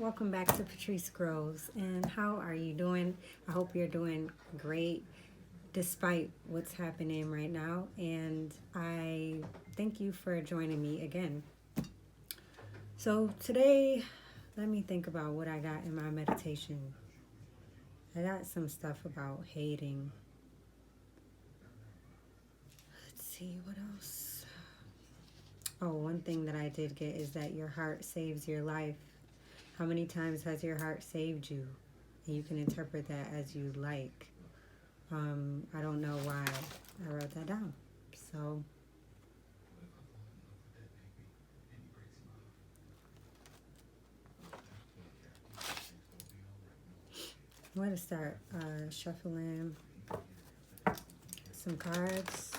Welcome back to Patrice Groves. And how are you doing? I hope you're doing great despite what's happening right now. And I thank you for joining me again. So today, let me think about what I got in my meditation. I got some stuff about hating. Let's see, what else? Oh, one thing that I did get is that your heart saves your life. How many times has your heart saved you? And you can interpret that as you like. I don't know why I wrote that down. So, I'm going to start shuffling some cards.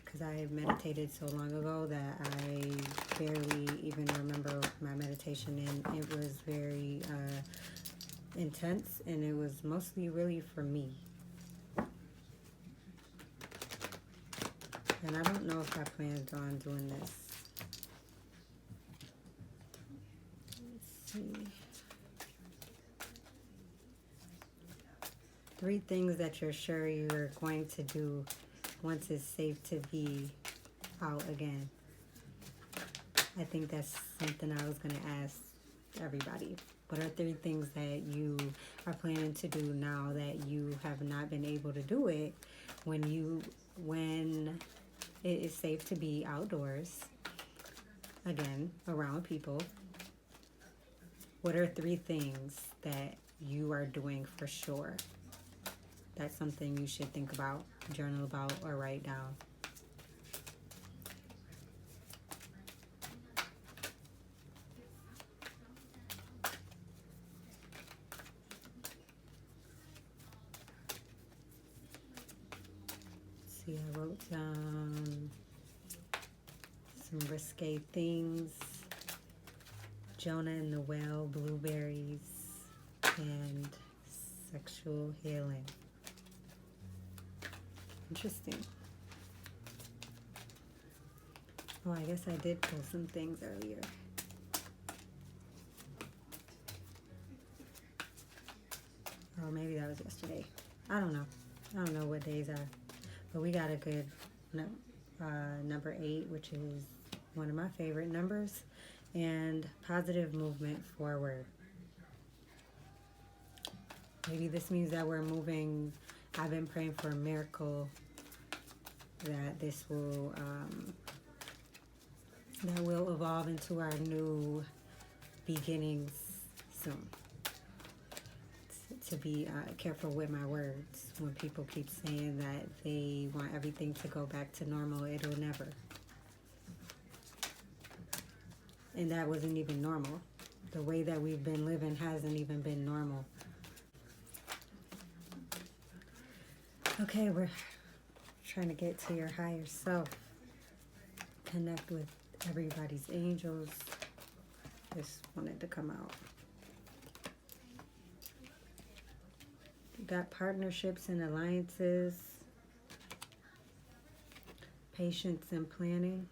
Because I meditated so long ago that I barely even remember my meditation, and it was very intense, and it was mostly really for me. And I don't know if I planned on doing this. Let's see. 3 things that you're sure you're going to do once it's safe to be out again. I think that's something I was going to ask everybody. What are 3 things that you are planning to do now that you have not been able to do it when it is safe to be outdoors again around people? What are 3 things that you are doing for sure? That's something you should think about, journal about, or write down. See, I wrote down some risque things, Jonah and the Whale, blueberries, and sexual healing. Interesting. Oh, I guess I did pull some things earlier. Oh, maybe that was yesterday. I don't know. I don't know what days are. But we got a good number 8, which is one of my favorite numbers, and positive movement forward. Maybe this means that we're moving. I've been praying for a miracle that this will evolve into our new beginnings soon. To be careful with my words. When people keep saying that they want everything to go back to normal, it'll never. And that wasn't even normal. The way that we've been living hasn't even been normal. Okay, we're trying to get to your higher self. Connect with everybody's angels. Just wanted to come out. You got partnerships and alliances, patience and planning,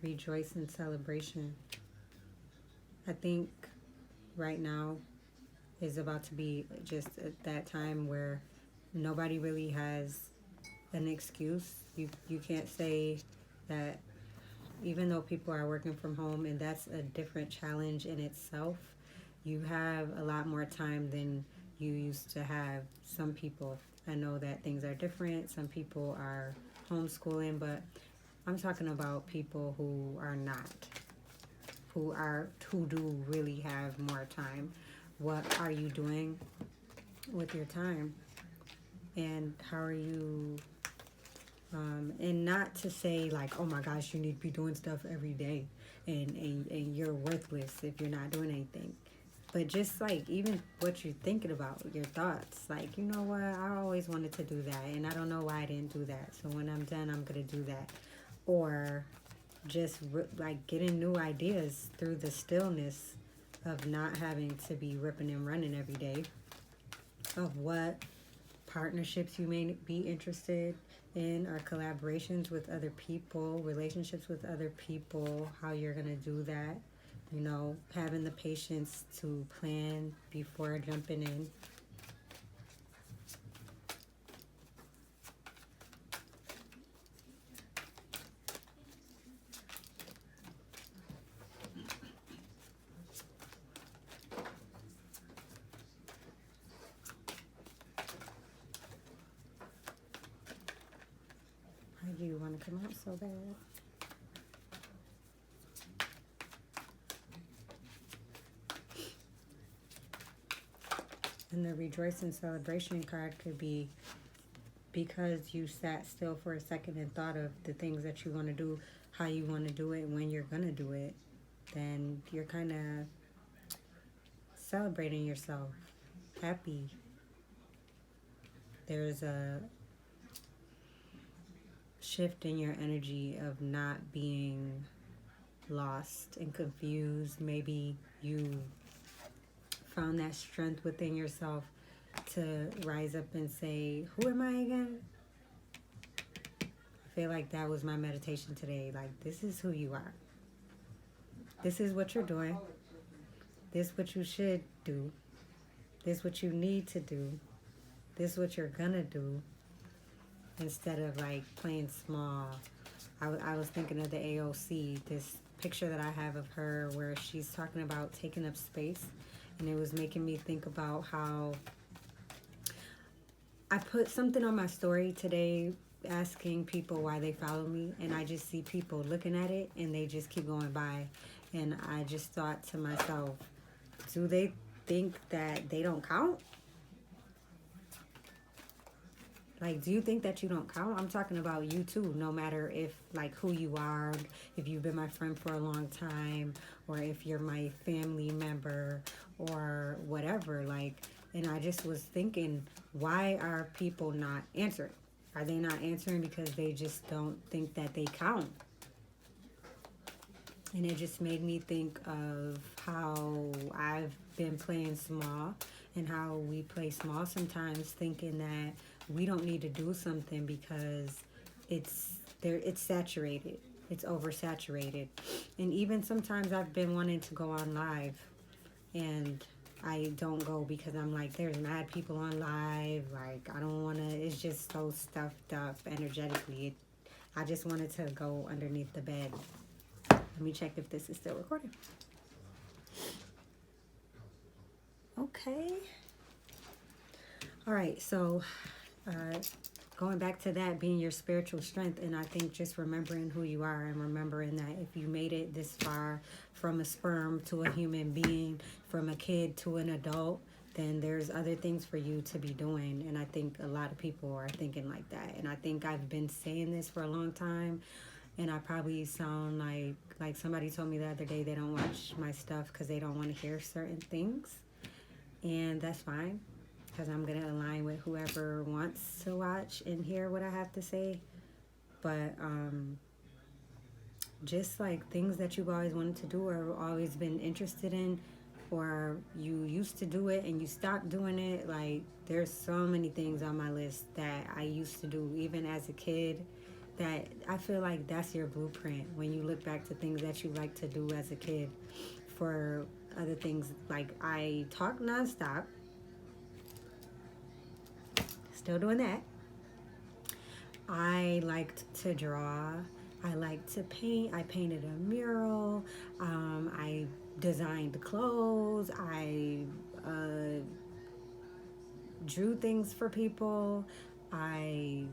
rejoice and celebration. I think right now is about to be just at that time where nobody really has an excuse. You can't say that, even though people are working from home, and that's a different challenge in itself, you have a lot more time than you used to have. Some people, I know that things are different. Some people are homeschooling, but I'm talking about people who are not, who do really have more time. What are you doing with your time? And how are you, and not to say like, oh my gosh, you need to be doing stuff every day and you're worthless if you're not doing anything. But just like even what you're thinking about, your thoughts, like, you know what, I always wanted to do that and I don't know why I didn't do that. So when I'm done, I'm going to do that. Or just like getting new ideas through the stillness of not having to be ripping and running every day, of what partnerships you may be interested in, or collaborations with other people, relationships with other people, how you're going to do that. You know, having the patience to plan before jumping in. Why do you want to come out so bad? And the rejoice and celebration card could be because you sat still for a second and thought of the things that you want to do, how you want to do it, when you're going to do it. Then you're kind of celebrating yourself, happy. There's a shift in your energy of not being lost and confused. Maybe you found that strength within yourself to rise up and say, who am I again? I feel like that was my meditation today. Like, this is who you are. This is what you're doing. This is what you should do. This is what you need to do. This is what you're gonna do. Instead of like playing small. I was thinking of the AOC, this picture that I have of her where she's talking about taking up space. And it was making me think about how I put something on my story today asking people why they follow me, and I just see people looking at it and they just keep going by. And I just thought to myself, do they think that they don't count? Like, do you think that you don't count? I'm talking about you too, no matter if, like, who you are, if you've been my friend for a long time, or if you're my family member, or whatever. Like, and I just was thinking, why are people not answering? Are they not answering because they just don't think that they count? And it just made me think of how I've been playing small, and how we play small sometimes, thinking that we don't need to do something because it's saturated. It's oversaturated. And even sometimes I've been wanting to go on live, and I don't go because I'm like, there's mad people on live. Like, I don't want to, it's just so stuffed up energetically. I just wanted to go underneath the bed. Let me check if this is still recording. Okay. All right, so going back to that being your spiritual strength, and I think just remembering who you are, and remembering that if you made it this far from a sperm to a human being, from a kid to an adult, then there's other things for you to be doing. And I think a lot of people are thinking like that. And I think I've been saying this for a long time, and I probably sound like somebody told me the other day they don't watch my stuff because they don't want to hear certain things. And that's fine, because I'm going to align with whoever wants to watch and hear what I have to say. But just like things that you've always wanted to do or always been interested in, or you used to do it and you stopped doing it. Like, there's so many things on my list that I used to do even as a kid, that I feel like that's your blueprint when you look back to things that you like to do as a kid. For other things, like I talk nonstop, still doing that. I liked to draw. I liked to paint. I painted a mural. I designed clothes. I drew things for people. I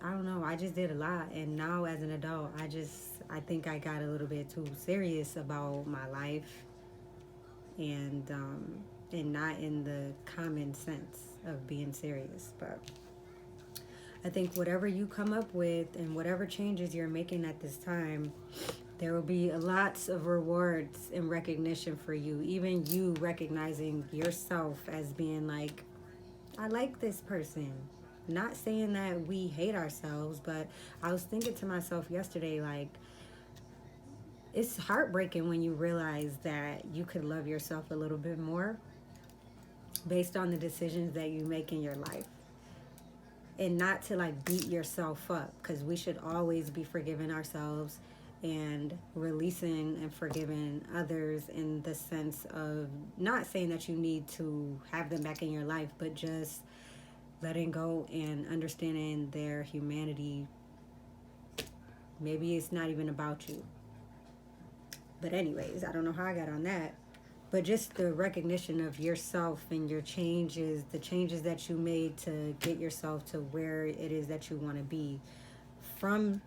don't know. I just did a lot. And now as an adult, I think I got a little bit too serious about my life, and not in the common sense of being serious. But I think whatever you come up with and whatever changes you're making at this time, there will be lots of rewards and recognition for you. Even you recognizing yourself as being like, I like this person. Not saying that we hate ourselves, but I was thinking to myself yesterday, like, it's heartbreaking when you realize that you could love yourself a little bit more. based on the decisions that you make in your life. And not to like beat yourself up, because we should always be forgiving ourselves and releasing and forgiving others, in the sense of not saying that you need to have them back in your life, but just letting go and understanding their humanity. Maybe it's not even about you. But anyways, I don't know how I got on that. But just the recognition of yourself and your changes, the changes that you made to get yourself to where it is that you want to be, from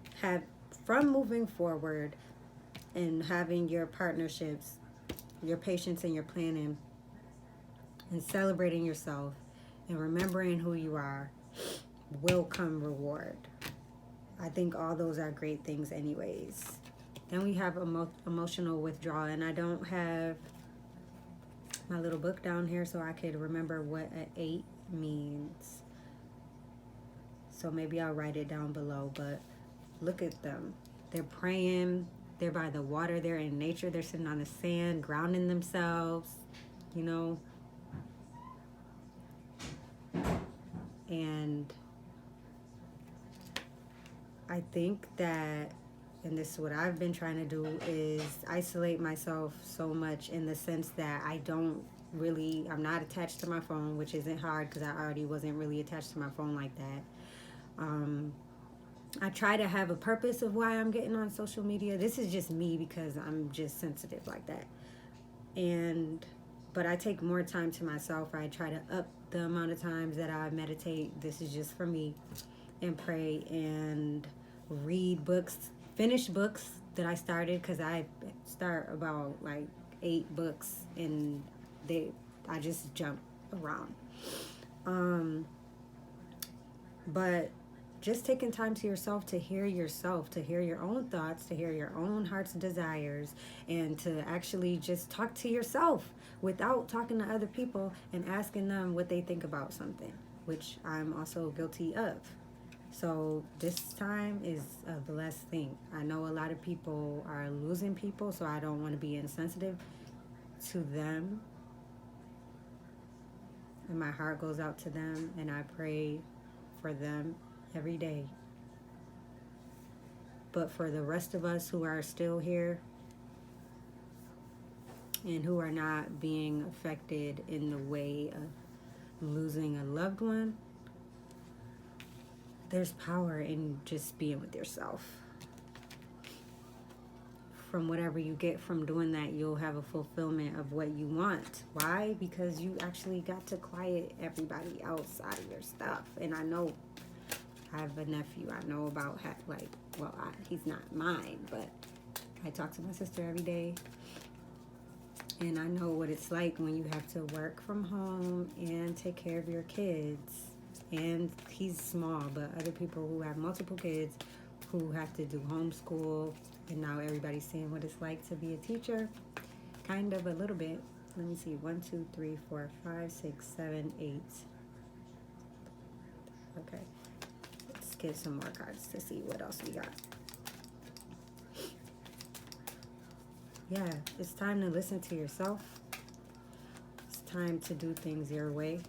moving forward and having your partnerships, your patience and your planning, and celebrating yourself and remembering who you are, will come reward. I think all those are great things anyways. Then we have emotional withdrawal, and I don't have my little book down here so I could remember what an 8 means. So maybe I'll write it down below, but look at them. They're praying, they're by the water, they're in nature, they're sitting on the sand, grounding themselves, you know. And I think that, and this is what I've been trying to do, is isolate myself so much, in the sense that I'm not attached to my phone, which isn't hard because I already wasn't really attached to my phone like that. I try to have a purpose of why I'm getting on social media. This is just me because I'm just sensitive like that. But I take more time to myself. I try to up the amount of times that I meditate. This is just for me. And pray and read books, finish books that I started, because I start about like 8 books and I just jump around. But just taking time to yourself, to hear your own thoughts, to hear your own heart's desires, and to actually just talk to yourself without talking to other people and asking them what they think about something, which I'm also guilty of. So this time is a blessed thing. I know a lot of people are losing people, so I don't want to be insensitive to them. And my heart goes out to them, and I pray for them every day. But for the rest of us who are still here and who are not being affected in the way of losing a loved one, there's power in just being with yourself. From whatever you get from doing that, you'll have a fulfillment of what you want. Why? Because you actually got to quiet everybody outside of your stuff. And I know I have a nephew. I know about he's not mine, but I talk to my sister every day. And I know what it's like when you have to work from home and take care of your kids. And he's small, but other people who have multiple kids who have to do homeschool, and now everybody's seeing what it's like to be a teacher. Kind of, a little bit. Let me see, 1, 2, 3, 4, 5, 6, 7, 8. Okay, let's get some more cards to see what else we got. Yeah, it's time to listen to yourself. It's time to do things your way,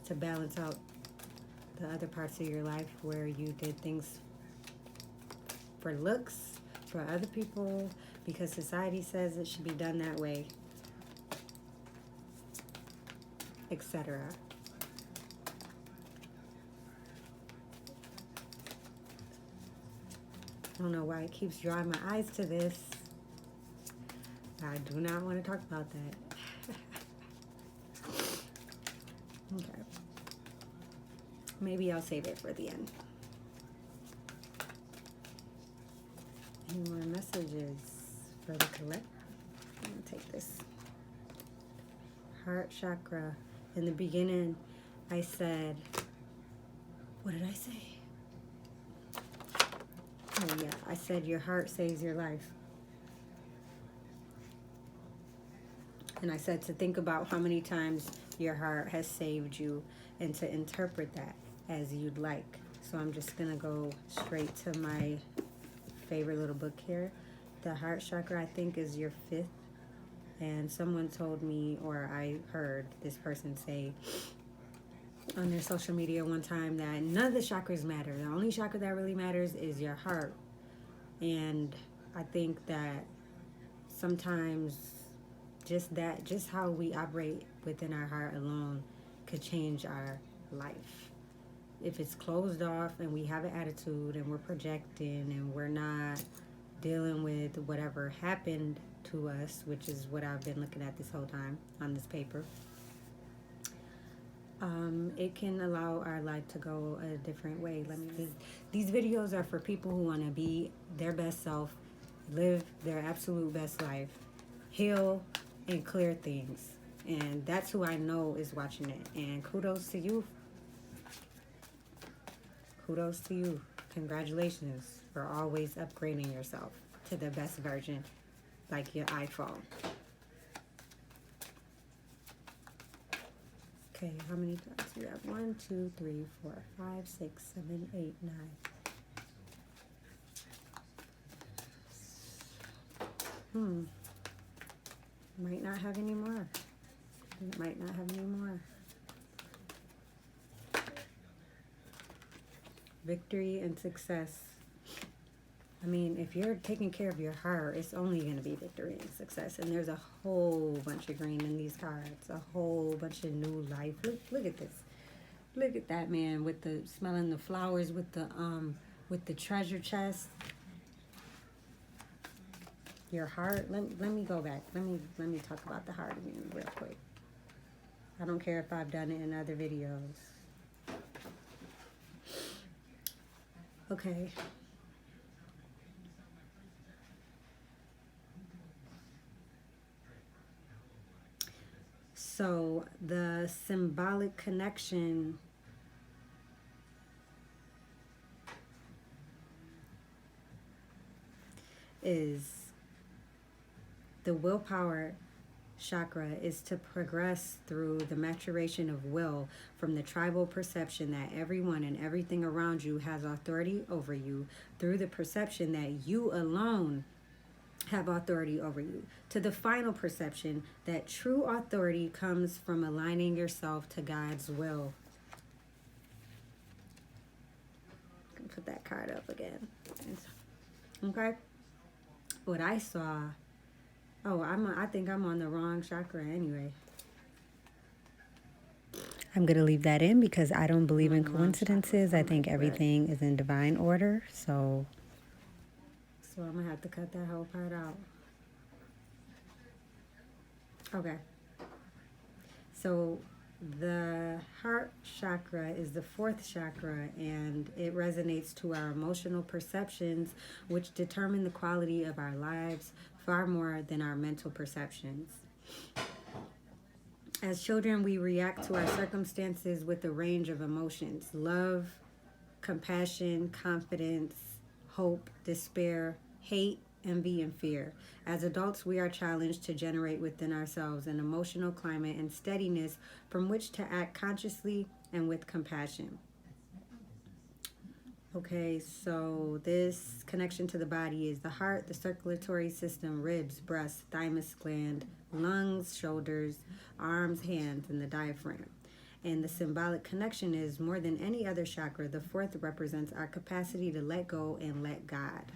to balance out the other parts of your life where you did things for looks, for other people, because society says it should be done that way, etc. I don't know why it keeps drawing my eyes to this. I do not want to talk about that. Okay. Maybe I'll save it for the end. Any more messages for the collective? I'm going to take this. Heart chakra. In the beginning, I said, what did I say? Oh yeah, I said your heart saves your life. And I said to think about how many times your heart has saved you and to interpret that as you'd like. So I'm just going to go straight to my favorite little book here. The heart chakra, I think, is your 5th And someone told me, or I heard this person say on their social media one time, that none of the chakras matter. The only chakra that really matters is your heart. And I think that sometimes just how we operate within our heart alone could change our life. If it's closed off and we have an attitude and we're projecting and we're not dealing with whatever happened to us, which is what I've been looking at this whole time on this paper, it can allow our life to go a different way. These videos are for people who want to be their best self, live their absolute best life, heal and clear things. And that's who I know is watching it. And kudos to you. Kudos to you. Congratulations for always upgrading yourself to the best version, like your iPhone. Okay, how many times do you have? 1, 2, 3, 4, 5, 6, 7, 8, 9. Might not have any more. Might not have any more. Victory and success. I mean, if you're taking care of your heart, it's only going to be victory and success. And there's a whole bunch of green in these cards. A whole bunch of new life. Look at this. Look at that, man, with the smelling the flowers, with the treasure chest. Your heart. Let me go back. Let me talk about the heart again real quick. I don't care if I've done it in other videos. Okay. So the symbolic connection is the willpower chakra is to progress through the maturation of will from the tribal perception that everyone and everything around you has authority over you, through the perception that you alone have authority over you, to the final perception that true authority comes from aligning yourself to God's will. Put that card up again. Okay. What I saw. Oh, I think I'm on the wrong chakra anyway. I'm going to leave that in because I don't believe in coincidences. I think everything is in divine order. So I'm going to have to cut that whole part out. Okay. So the heart chakra is the fourth chakra, and it resonates to our emotional perceptions, which determine the quality of our lives far more than our mental perceptions. As children, we react to our circumstances with a range of emotions: love, compassion, confidence, hope, despair, hate, envy, and fear. As adults, we are challenged to generate within ourselves an emotional climate and steadiness from which to act consciously and with compassion. Okay, so this connection to the body is the heart, the circulatory system, ribs, breast, thymus gland, lungs, shoulders, arms, hands, and the diaphragm. And the symbolic connection is more than any other chakra. The fourth represents our capacity to let go and let God.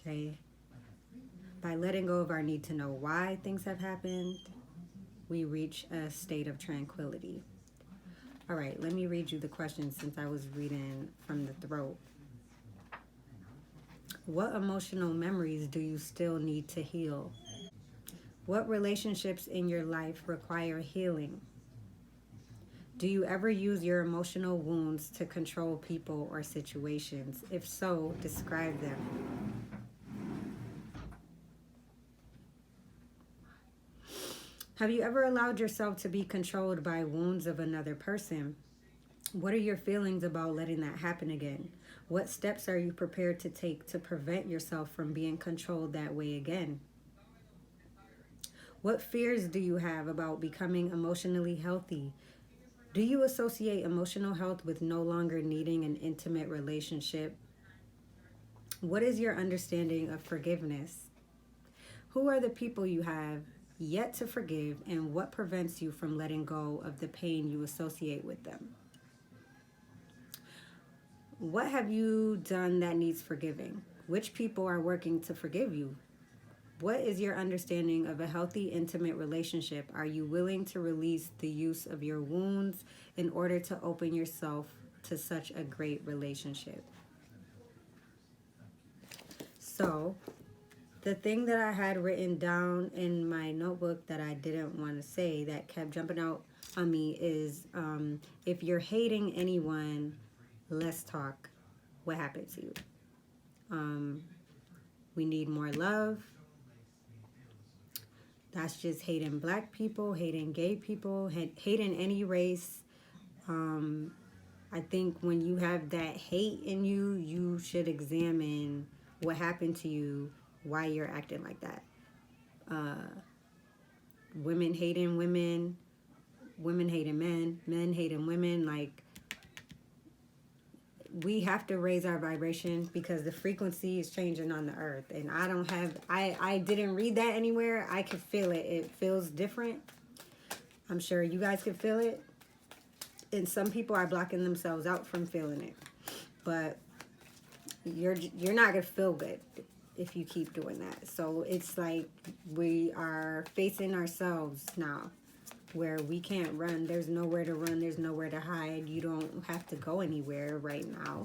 Okay. By letting go of our need to know why things have happened, we reach a state of tranquility. All right, let me read you the questions since I was reading from the throat. What emotional memories do you still need to heal? What relationships in your life require healing? Do you ever use your emotional wounds to control people or situations? If so, describe them. Have you ever allowed yourself to be controlled by wounds of another person? What are your feelings about letting that happen again? What steps are you prepared to take to prevent yourself from being controlled that way again? What fears do you have about becoming emotionally healthy? Do you associate emotional health with no longer needing an intimate relationship? What is your understanding of forgiveness? Who are the people you have yet to forgive, and what prevents you from letting go of the pain you associate with them? What have you done that needs forgiving? Which people are working to forgive you? What is your understanding of a healthy, intimate relationship? Are you willing to release the use of your wounds in order to open yourself to such a great relationship? So, the thing that I had written down in my notebook that I didn't want to say that kept jumping out on me is if you're hating anyone, let's talk. What happened to you? We need more love. That's just hating black people, hating gay people, hating any race. I think when you have that hate in you, you should examine what happened to you, why you're acting like that. Women hating women, women hating men, men hating women. Like, we have to raise our vibration because the frequency is changing on the earth. And I didn't read that anywhere. I could feel it. It feels different. I'm sure you guys can feel it. And some people are blocking themselves out from feeling it. But you're not going to feel good if you keep doing that. So it's like we are facing ourselves now, where we can't run. There's nowhere to run. There's nowhere to hide. You don't have to go anywhere right now.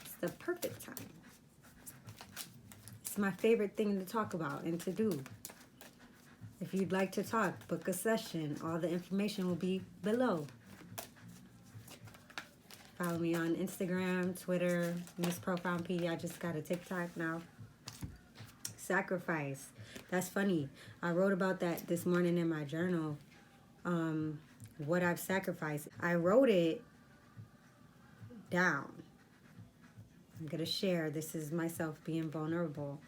It's the perfect time. It's my favorite thing to talk about and to do. If you'd like to talk, book a session. All the information will be below. Follow me on Instagram, Twitter, Miss Profound P. I just got a TikTok now. Sacrifice. That's funny. I wrote about that this morning in my journal. What I've sacrificed. I wrote it down. I'm going to share. This is myself being vulnerable.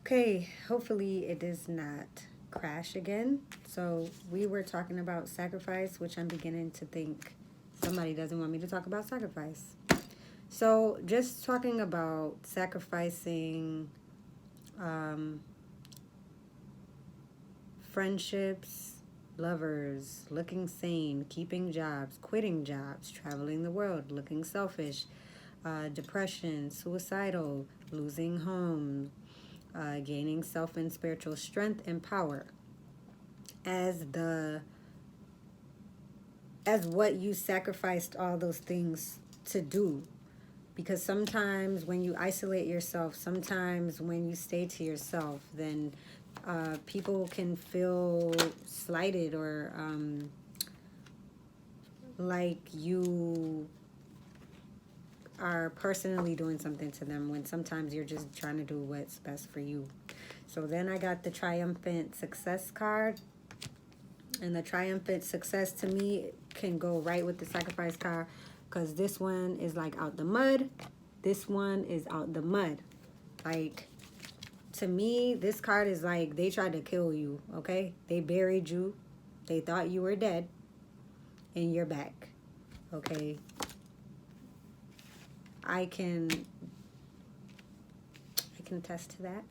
Okay, hopefully it does not crash again. So we were talking about sacrifice, which I'm beginning to think somebody doesn't want me to talk about sacrifice. So just talking about sacrificing friendships, lovers, looking sane, keeping jobs, quitting jobs, traveling the world, looking selfish, depression, suicidal, losing home, gaining self and spiritual strength and power as what you sacrificed all those things to do. Because sometimes when you isolate yourself, sometimes when you stay to yourself, then people can feel slighted or like you are personally doing something to them, when sometimes you're just trying to do what's best for you. So then I got the triumphant success card. And the triumphant success to me can go right with the sacrifice card, because this one is like out the mud. This one is out the mud. Like, to me, this card is like they tried to kill you, okay? They buried you. They thought you were dead. And you're back, okay? I can attest to that.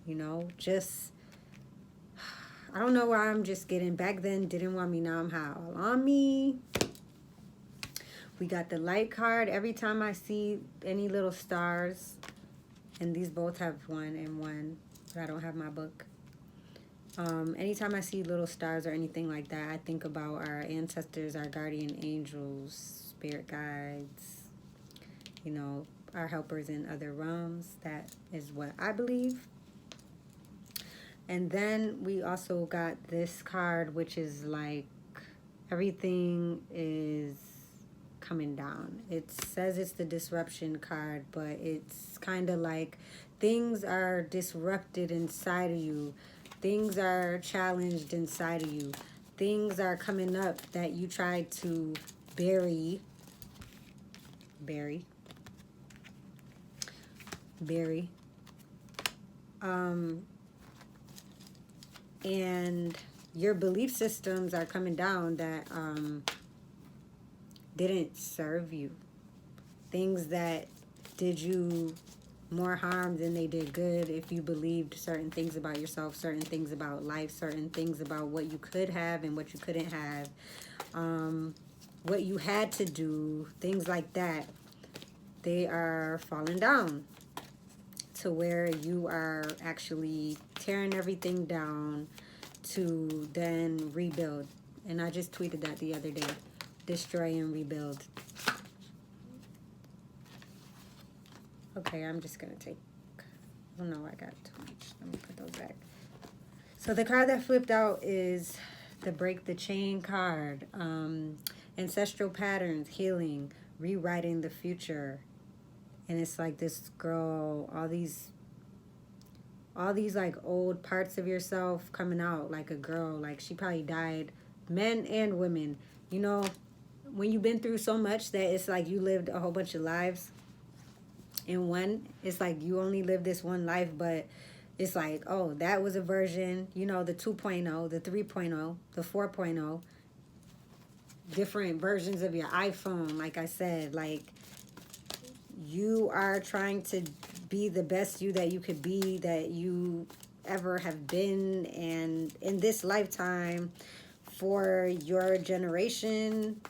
You know, just, I don't know why I'm just getting, back then didn't want me, now I'm high all on me. We got the light card. Every time I see any little stars, and these both have 1 and 1, but I don't have my book. Anytime I see little stars or anything like that, I think about our ancestors, our guardian angels, spirit guides, you know, our helpers in other realms. That is what I believe. And then we also got this card, which is like everything is coming down. It says it's the disruption card, but it's kind of like things are disrupted inside of you. Things are challenged inside of you. Things are coming up that you tried to bury. And your belief systems are coming down that didn't serve you. Things that did you more harm than they did good if you believed certain things about yourself, certain things about life, certain things about what you could have and what you couldn't have, what you had to do, things like that. They are falling down to where you are actually tearing everything down to then rebuild. And I just tweeted that the other day. Destroy and rebuild. Okay, I'm just going to take... Oh no, I got too much. Let me put those back. So the card that flipped out is the Break the Chain card. Ancestral patterns, healing, rewriting the future. And it's like this girl, all these like old parts of yourself coming out, like a girl, like she probably died, men and women. You know, when you've been through so much that it's like you lived a whole bunch of lives in one, it's like you only live this one life, but it's like, oh, that was a version, you know, the 2.0, the 3.0, the 4.0, different versions of your iPhone. Like I said, like, you are trying to be the best you that you could be, that you ever have been, and in this lifetime, for your generation.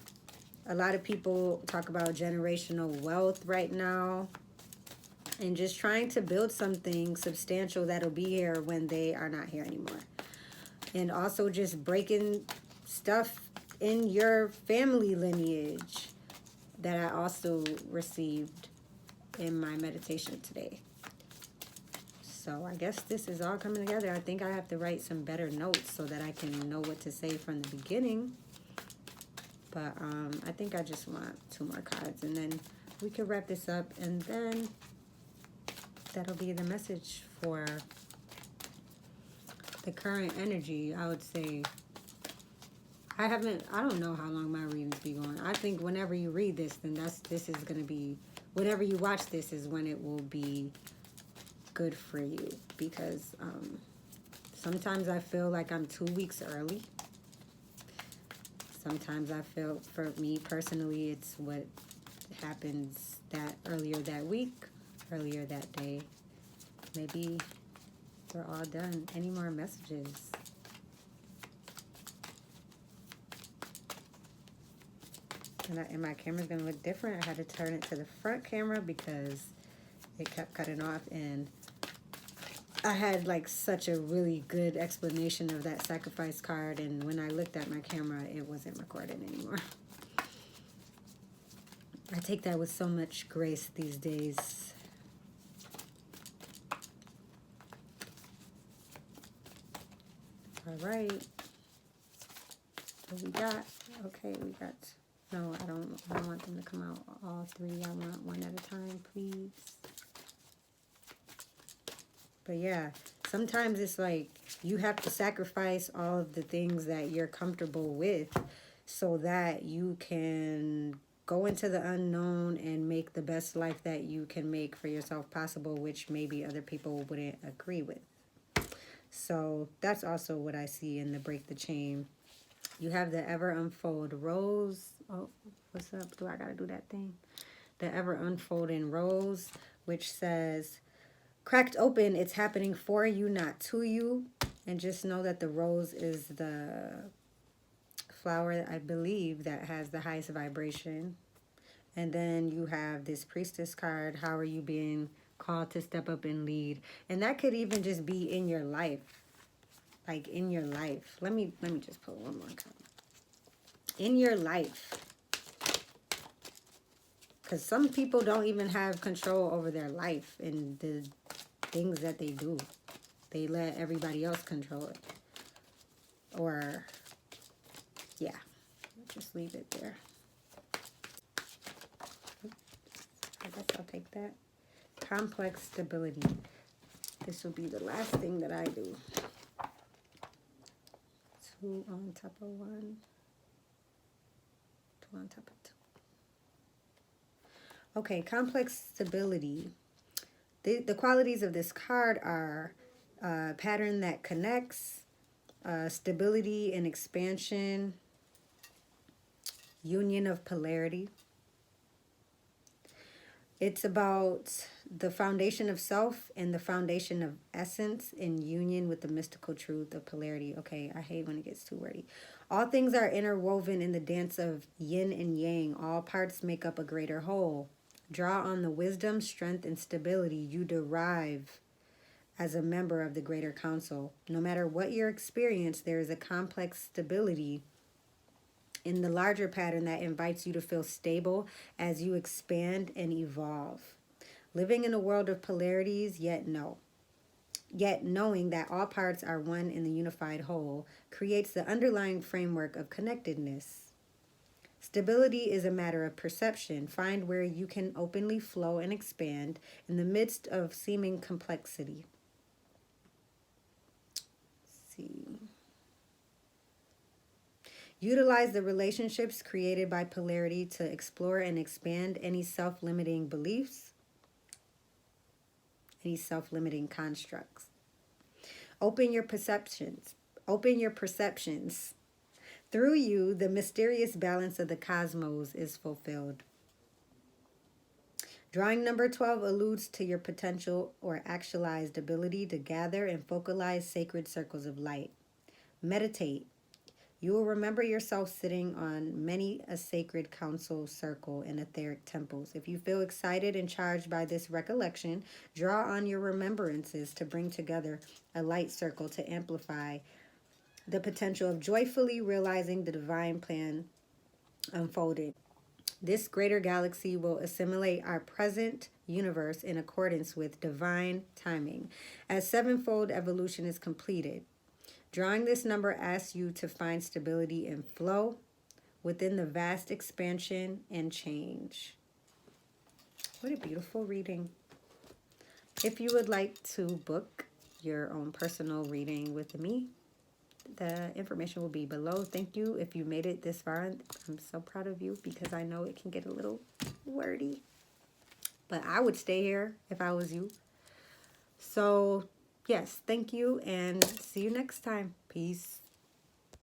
A lot of people talk about generational wealth right now, and just trying to build something substantial that'll be here when they are not here anymore. And also just breaking stuff in your family lineage that I also received in my meditation today. So I guess this is all coming together. I think I have to write some better notes so that I can know what to say from the beginning. But I think I just want 2 more cards, and then we can wrap this up, and then that'll be the message for the current energy. I would say I don't know how long my readings be going. I think whenever you read this, then this is going to be, whenever you watch this is when it will be good for you, because sometimes I feel like I'm 2 weeks early. Sometimes I feel, for me personally, it's what happens that earlier that week, earlier that day. Maybe we're all done. Any more messages? And my camera's going to look different. I had to turn it to the front camera because it kept cutting off, and I had like such a really good explanation of that sacrifice card, and when I looked at my camera, it wasn't recording anymore. I take that with so much grace these days. All right. What we got? Okay, we got... No, I don't want them to come out all 3. I want one at a time, please. But yeah, sometimes it's like you have to sacrifice all of the things that you're comfortable with so that you can go into the unknown and make the best life that you can make for yourself possible, which maybe other people wouldn't agree with. So that's also what I see in the Break the Chain. You have the Ever Unfold Rose. Oh, what's up? Do I gotta do that thing? The Ever Unfolding Rose, which says, cracked open, it's happening for you, not to you. And just know that the rose is the flower, I believe, that has the highest vibration. And then you have this Priestess card. How are you being called to step up and lead? And that could even just be in your life. Like in your life. Let me just pull one more card. In your life. Because some people don't even have control over their life and the things that they do. They let everybody else control it. Or, yeah, just leave it there. I guess I'll take that. Complex stability. This will be the last thing that I do. 2 on top of 1. 2 on top of 2. Okay, complex stability. The qualities of this card are pattern that connects, stability and expansion, union of polarity. It's about the foundation of self and the foundation of essence in union with the mystical truth of polarity. Okay, I hate when it gets too wordy. All things are interwoven in the dance of yin and yang. All parts make up a greater whole. Draw on the wisdom, strength, and stability you derive as a member of the greater council. No matter what your experience, there is a complex stability in the larger pattern that invites you to feel stable as you expand and evolve. Living in a world of polarities, yet knowing that all parts are one in the unified whole creates the underlying framework of connectedness. Stability is a matter of perception. Find where you can openly flow and expand in the midst of seeming complexity. Let's see. Utilize the relationships created by polarity to explore and expand any self-limiting beliefs, any self-limiting constructs. Open your perceptions. Open your perceptions. Through you, the mysterious balance of the cosmos is fulfilled. Drawing number 12 alludes to your potential or actualized ability to gather and focalize sacred circles of light. Meditate. You will remember yourself sitting on many a sacred council circle in etheric temples. If you feel excited and charged by this recollection, draw on your remembrances to bring together a light circle to amplify the potential of joyfully realizing the divine plan unfolded. This greater galaxy will assimilate our present universe in accordance with divine timing. As sevenfold evolution is completed, drawing this number asks you to find stability and flow within the vast expansion and change. What a beautiful reading. If you would like to book your own personal reading with me, the information will be below. Thank you if you made it this far. I'm so proud of you because I know it can get a little wordy. But I would stay here if I was you. So, yes, thank you and see you next time. Peace.